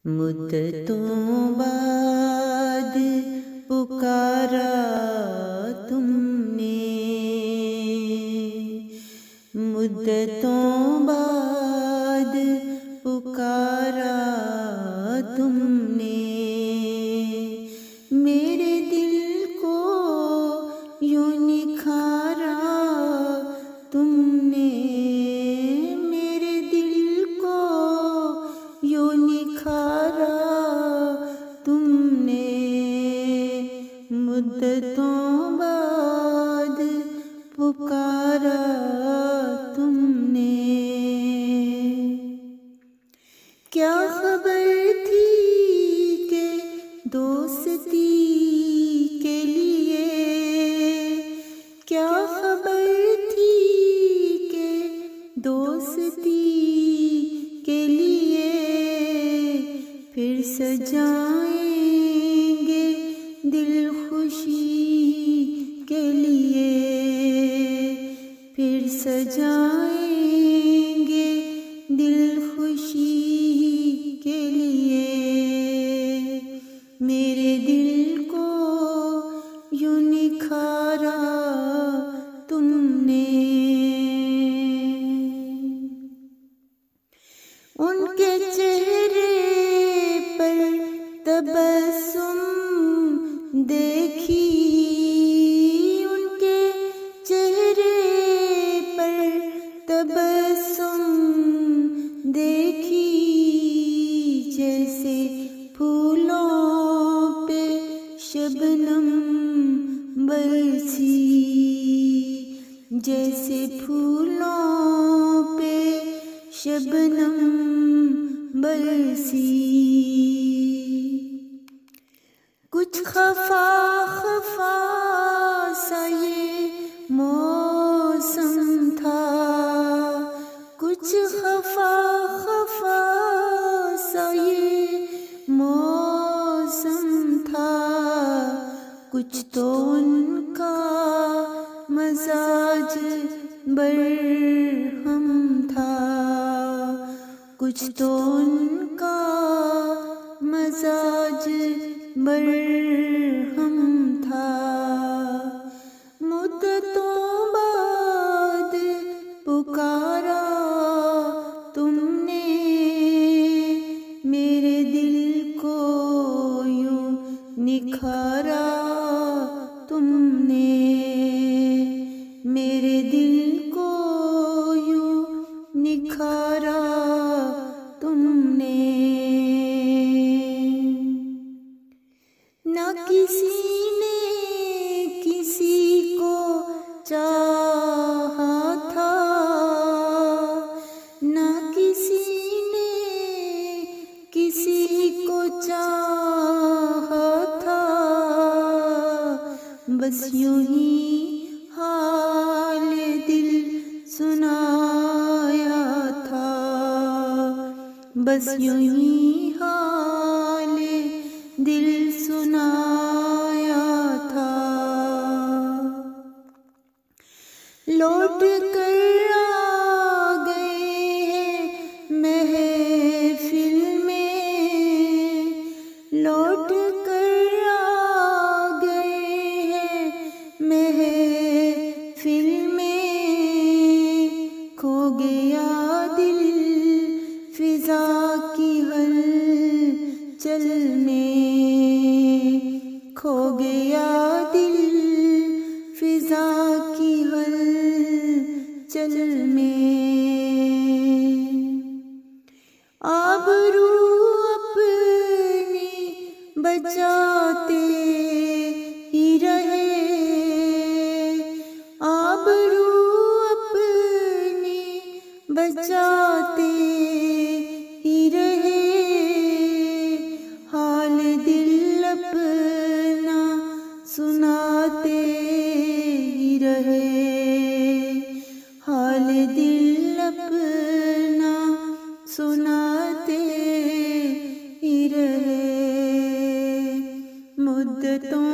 मुद्दतों बाद पुकारा तुमने, मुद्दतों बाद पुकारा तुमने। मेरे दिल को यूं निखारा तुमने, मेरे दिल को यूं निखारा तुमने। मुद्दतों बाद पुकारा तुमने। क्या खबर थी कि दोस्ती के लिए, क्या खबर थी कि दोस्ती के लिए फिर सजाएंगे दिल खुशी के लिए, फिर सजाएंगे दिल खुशी के लिए। मेरे दिल को यूं निखारा तुमने। उनके चेहरे पर तबस्सुम देखी, उनके चेहरे पर तबस्सुम देखी। जैसे फूलों पे शबनम बरसी, जैसे फूलों पे शबनम बरसी। कुछ खफा खफा सा ये मौसम था, कुछ खफा खफा सा ये मौसम था। कुछ तो उनका मजाज बरहम था, कुछ तो उनका मजाज बरहम था। मुद्दतों बाद पुकारा तुमने, मेरे दिल को यूं निखारा तुमने, मेरे दिल को यूं निखारा तुमने। ना किसी ने किसी को चाहा था, ना किसी ने किसी को चाहा था। बस यूं ही हाल दिल सुनाया था, बस यूं ही हाल दिल सुनाया था। लौट कर आ गए हैं महफिल में, लौट कर आ गए हैं महफिल में। खो गया दिल फिजा की हलचल में, खो गया दिल फिजा की हलचल में। आबरू अपनी बचाते ही रहे, आबरू अपनी बचाते ही रहे। हाल दिल अपना सुनाते ही रहे, हाल दिल अपना सुनाते ही रहे। मुद्दतों